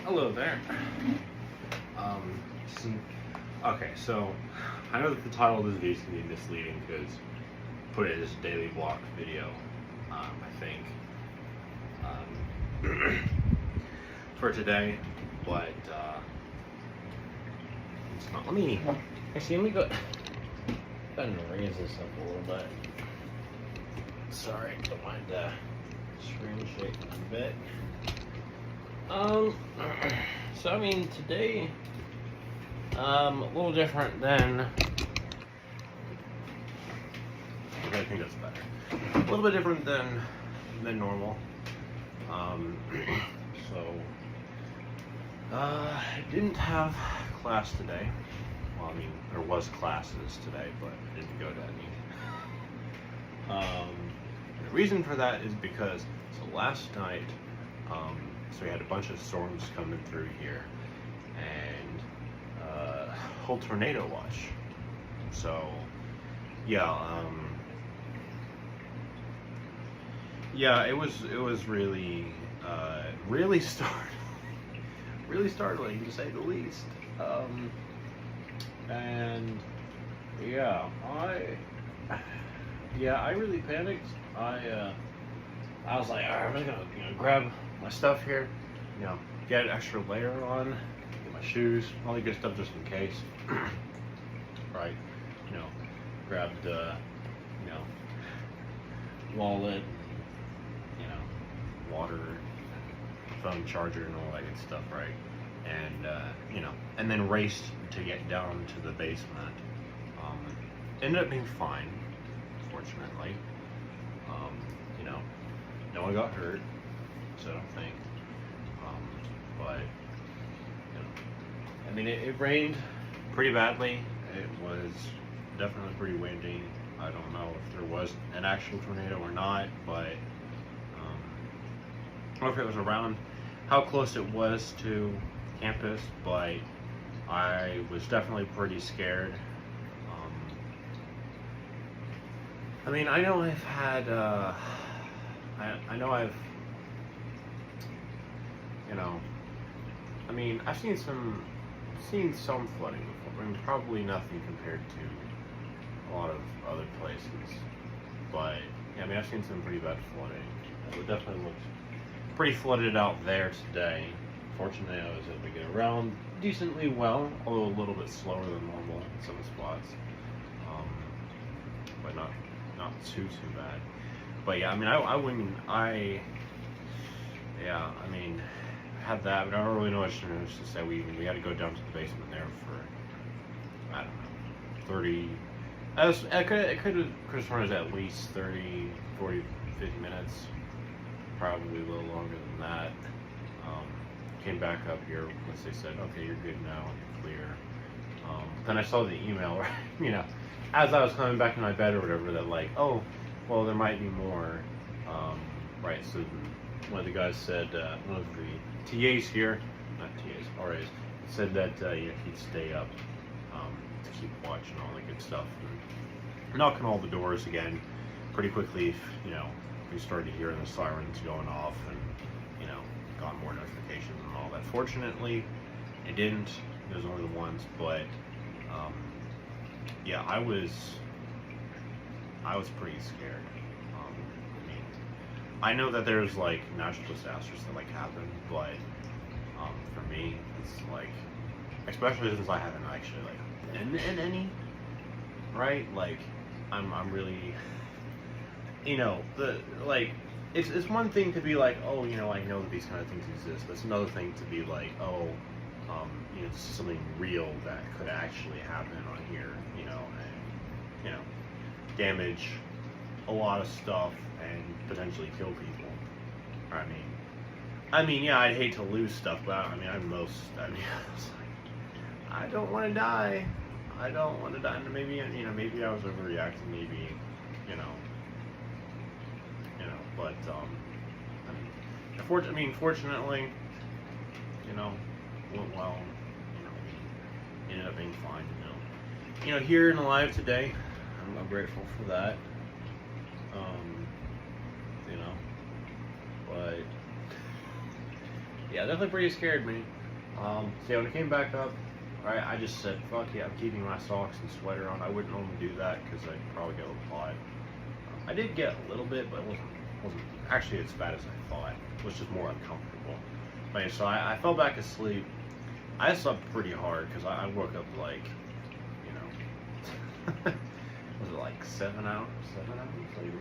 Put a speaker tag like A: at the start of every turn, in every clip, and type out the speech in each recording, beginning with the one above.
A: Hello there. Um, okay, so I know that the title of this video is going to be misleading because put it as a daily vlog video, I think, for today, but it's not. Let me go and raise this up a little bit. Sorry, don't mind the screen shaking a bit. So I mean today, a little different than, I think that's better. A little bit different than normal. I didn't have class today. Well, I mean, there was classes today, but I didn't go to any. The reason for that is because, so last night, so we had a bunch of storms coming through here, and whole tornado watch. So, yeah, it was really, really startling to say the least. And yeah, I really panicked. I was like, all right, I'm just gonna grab my stuff here, get an extra layer on, get my shoes, all the good stuff just in case. Right, grabbed wallet, water, phone charger, and all that good stuff, right? And and then raced to get down to the basement. Ended up being fine, fortunately. No one got hurt, so I don't think. But I mean, it rained pretty badly. It was definitely pretty windy. I don't know if there was an actual tornado or not, but I don't know if it was around how close it was to campus, but I was definitely pretty scared. I mean, I know I've had, I know I've, I mean, I've seen some flooding before. I mean, probably nothing compared to a lot of other places, but yeah, I mean, I've seen some pretty bad flooding. It definitely looked pretty flooded out there today. Fortunately, I was able to get around decently well, although a little bit slower than normal in some spots, but not too bad. But yeah, I mean, I had that, but I don't really know what to say. We had to go down to the basement there for, I don't know, 30. It could have started at least 30, 40, 50 minutes. Probably a little longer than that. Came back up here once they said, okay, you're good now, you're clear. Then I saw the email, right? As I was coming back in my bed or whatever, that like, oh, well, there might be more. Right, so one of the guys said, one of the TAs here, not TAs, RAs, said that he'd stay up to keep watch and all that good stuff. And knocking all the doors again pretty quickly, we started hearing the sirens going off and, got more notifications and all that. Fortunately, it didn't. It was only the ones, but yeah, I was pretty scared. I mean, I know that there's like natural disasters that like happen, but for me, it's like, especially since I haven't actually like in any, right? Like, I'm really, it's one thing to be like, oh, I know that these kind of things exist. But it's another thing to be like, oh, this is something real that could actually happen on here, and damage a lot of stuff and potentially kill people. I mean, yeah, I'd hate to lose stuff, but I was like, I don't want to die. I don't want to die. And maybe I was overreacting. Maybe, but fortunately, went well. We ended up being fine. Here and alive today. I'm grateful for that. But yeah, definitely pretty scared me. So yeah, when it came back up, right, I just said, fuck yeah, I'm keeping my socks and sweater on. I wouldn't normally do that because I'd probably get a little hot. I did get a little bit, but it wasn't actually as bad as I thought. It was just more uncomfortable. But yeah, so I fell back asleep. I slept pretty hard because I woke up like, you know, was it like 7 hours? 7 hours later?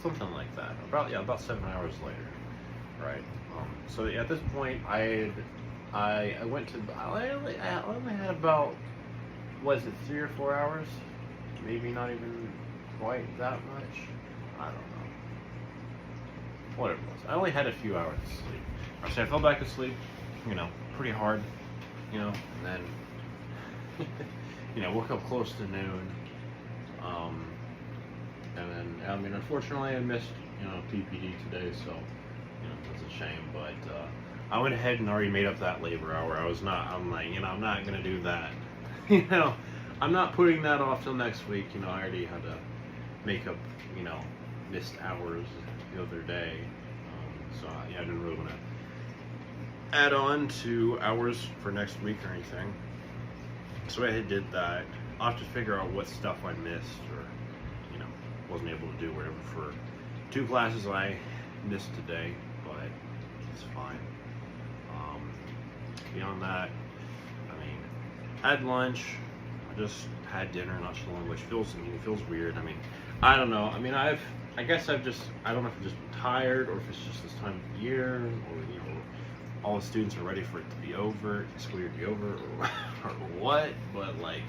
A: Something like that. About 7 hours later, right? So yeah, at this point, I went to I only had about, was it 3 or 4 hours? Maybe not even quite that much. I don't know. Whatever it was. I only had a few hours of sleep. So I fell back asleep, you know, pretty hard, you know, and then, you know, woke up close to noon. And then, I mean, unfortunately, I missed, you know, PPD today, so, you know, that's a shame. But I went ahead and already made up that labor hour. I'm like, you know, I'm not gonna do that. You know, I'm not putting that off till next week. You know, I already had to make up, you know, missed hours the other day. So yeah, I didn't really want to add on to hours for next week or anything. So I did that. I'll have to figure out what stuff I missed or, you know, wasn't able to do whatever for 2 classes I missed today, but it's fine. Beyond that, I mean, had lunch, I just had dinner not so long, which feels weird. I mean, I don't know. I mean, I guess I don't know if I've just been tired or if it's just this time of year, or, you know, all the students are ready for it to be over, the school year to be over, or what, but like,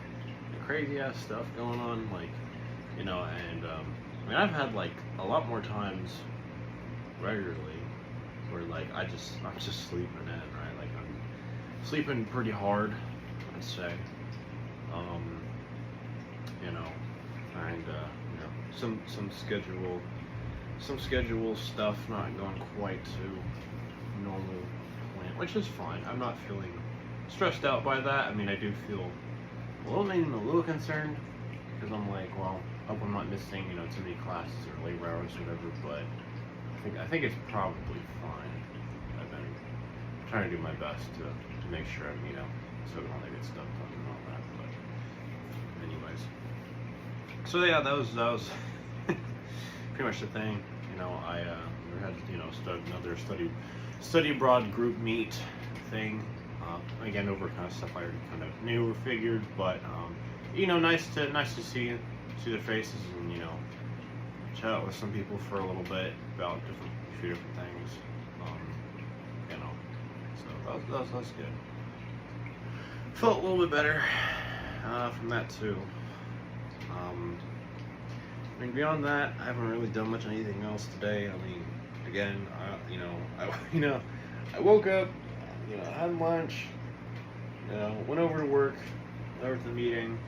A: crazy ass stuff going on, like, you know, and I mean, I've had like a lot more times regularly where like I'm just sleeping in, right? Like I'm sleeping pretty hard, I'd say, you know, and you know, some schedule stuff not going quite to normal plan, which is fine. I'm not feeling stressed out by that. I mean, I do feel a little concerned because I'm like, well, I hope I'm not missing, you know, too many classes or labor hours or whatever, but I think it's probably fine. I've been trying to do my best to make sure I'm, you know, so all the good stuff done and all that. But anyways, so yeah, that was pretty much the thing. You know, I we had, you know, another study abroad group meet thing. Again, over kind of stuff I already kind of knew or figured, but you know, nice to see their faces and, you know, chat out with some people for a little bit about a few different things. You know, so that's good. Felt a little bit better from that too. I mean, beyond that, I haven't really done much anything else today. I mean, again, I woke up, you know, had lunch, you know, went over to work, over to the meeting,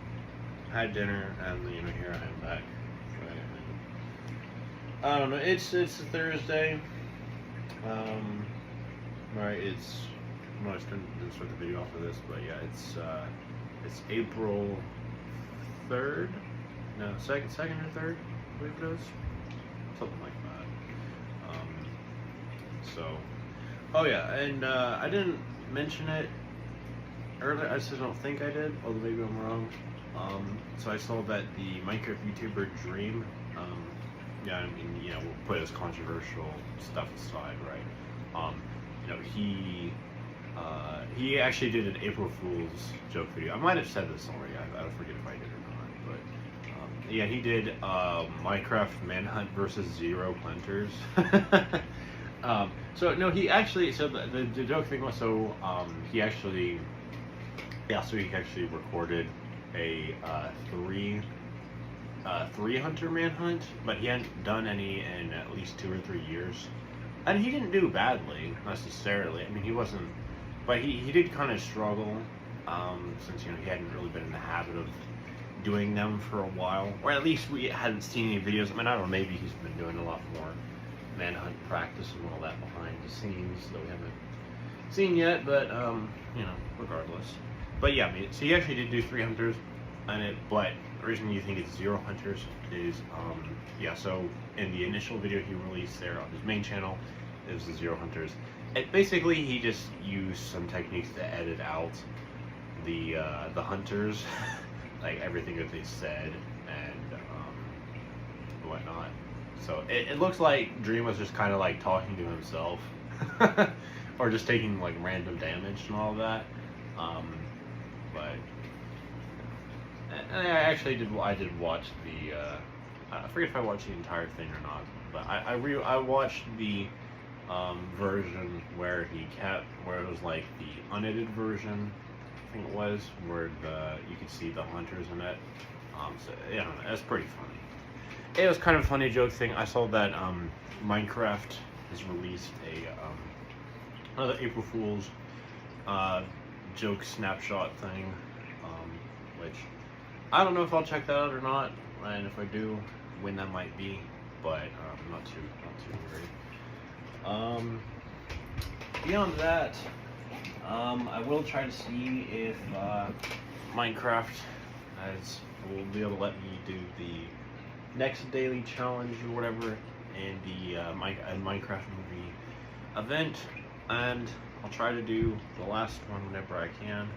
A: had dinner, and, you know, here I am back. Right? I don't know. It's a Thursday. Right. I'm not going to start the video off of this, but yeah, it's April 3rd. No, second or third, I believe it is. Something like that. So, oh yeah, and I didn't mention it earlier. I just don't think I did, although maybe I'm wrong. So I saw that the Minecraft YouTuber Dream, yeah, I mean, you know, we'll put his controversial stuff aside, right? You know, he actually did an April Fool's joke video. I might have said this already. I don't forget if I did or not, but yeah, he did Minecraft Manhunt versus Zero Planters. So no, he actually. So the joke thing was, so he actually recorded a three hunter manhunt, but he hadn't done any in at least 2 or 3 years, and he didn't do badly necessarily. I mean, he wasn't, but he did kind of struggle, since, you know, he hadn't really been in the habit of doing them for a while, or at least we hadn't seen any videos. I mean, I don't know, maybe he's been doing a lot more manhunt practice and all that behind the scenes that we haven't seen yet, but you know, regardless. But yeah, I mean, so he actually did do 3 hunters on it, but the reason you think it's 0 hunters is, yeah, so in the initial video he released there on his main channel, it was the 0 hunters, basically he just used some techniques to edit out the hunters, like everything that they said and whatnot. So it looks like Dream was just kind of like talking to himself, or just taking like random damage and all of that. But and I did watch the. I forget if I watched the entire thing or not, but I watched the version where where it was like the unedited version. I think it was where you could see the hunters in it. So yeah, that's pretty funny. It was kind of a funny joke thing. I saw that Minecraft has released another April Fool's joke snapshot thing, which I don't know if I'll check that out or not, and if I do, when that might be, but not too worried. Beyond that, I will try to see if Minecraft will be able to let me do the next daily challenge or whatever in the Minecraft movie event, and I'll try to do the last one whenever I can.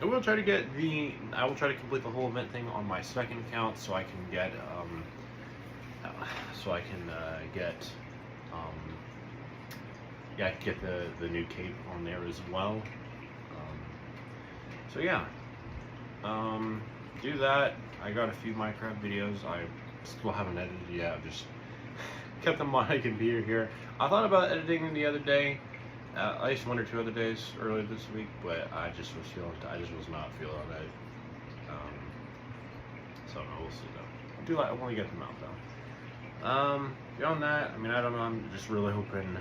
A: I will try to complete the whole event thing on my second account, so I can get get the new cape on there as well. So yeah, do that. I got a few Minecraft videos. I still haven't edited yet. I've just kept them on my computer here. I thought about editing them the other day, at least 1 or 2 other days earlier this week, but I just was not feeling it. So no, we'll see though. I want to get them out though. Beyond that, I mean, I don't know. I'm just really hoping.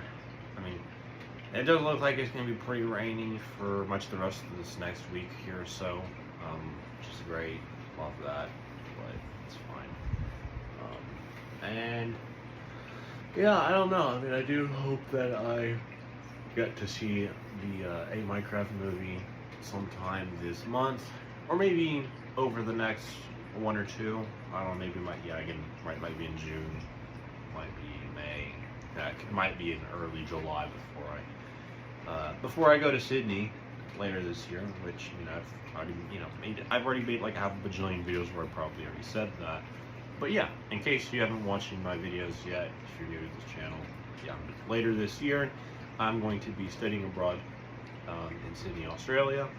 A: I mean, it does look like it's going to be pretty rainy for much of the rest of this next week here or so, which is great. Love that, but it's fine. And yeah, I don't know. I mean, I do hope that I get to see the a Minecraft movie sometime this month, or maybe over the next 1 or 2. I don't know. Maybe might be in June, might be May. Heck, it might be in early July before I go to Sydney later this year, which I've already made like half a bajillion videos where I probably already said that. But yeah, in case you haven't watched my videos yet, if you're new to this channel, yeah, later this year I'm going to be studying abroad in Sydney, Australia.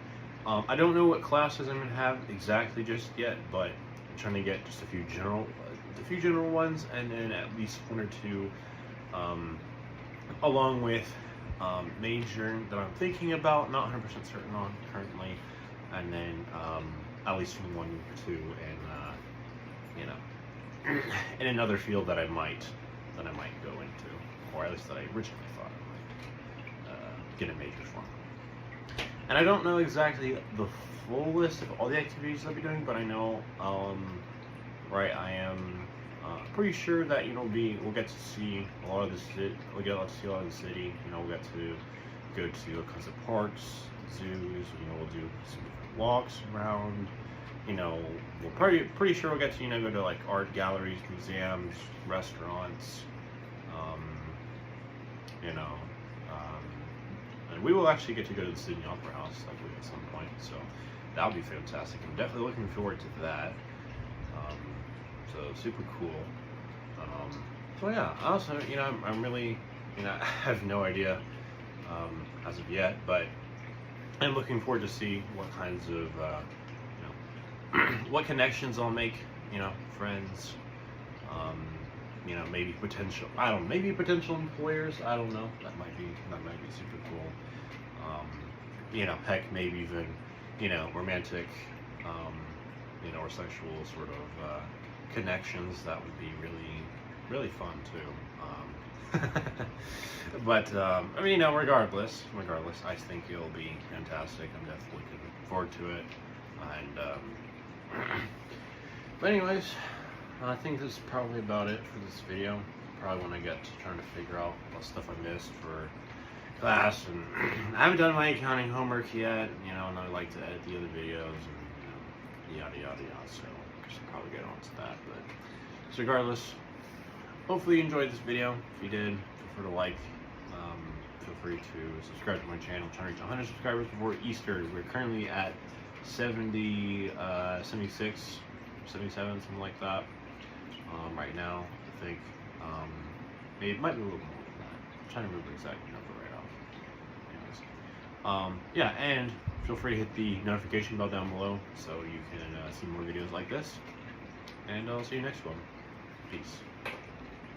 A: I don't know what classes I'm going to have exactly just yet, but I'm trying to get just a few general ones, and then at least 1 or 2 along with major that I'm thinking about, not 100% certain on currently, and then at least 1 or 2 in another field that I might go into, or at least that I originally thought I might get a major for. And I don't know exactly the full list of all the activities I'll be doing, but I know I am pretty sure that we'll get to see a lot of the city. We'll get to see a lot of the city. We'll get to go to all kinds of parks, zoos. We'll do some different walks around. We're pretty sure we'll get to go to like art galleries, museums, restaurants. And we will actually get to go to the Sydney Opera House, I believe, at some point. So that'll be fantastic. I'm definitely looking forward to that. So super cool. So yeah, also, I'm really, I have no idea as of yet, but I'm looking forward to see what kinds of, what connections I'll make, friends, maybe potential employers. I don't know. That might be super cool. Heck, maybe even, romantic, or sexual sort of connections. That would be really, really fun too. But regardless, I think it'll be fantastic. I'm definitely looking forward to it. And but anyways, I think this is probably about it for this video. Probably when I get to trying to figure out what stuff I missed for class, and I haven't done my accounting homework yet, and I like to edit the other videos, and yada yada yada, so I should probably get on to that. But so regardless, hopefully you enjoyed this video. If you did, feel free to like, feel free to subscribe to my channel. I'm trying to reach 100 subscribers before Easter. We're currently at 70, 76, 77, something like that. Right now, I think. Maybe it might be a little more than that. I'm trying to remember the exact number right off. Anyways. Yeah, and feel free to hit the notification bell down below so you can see more videos like this. And I'll see you next one. Peace.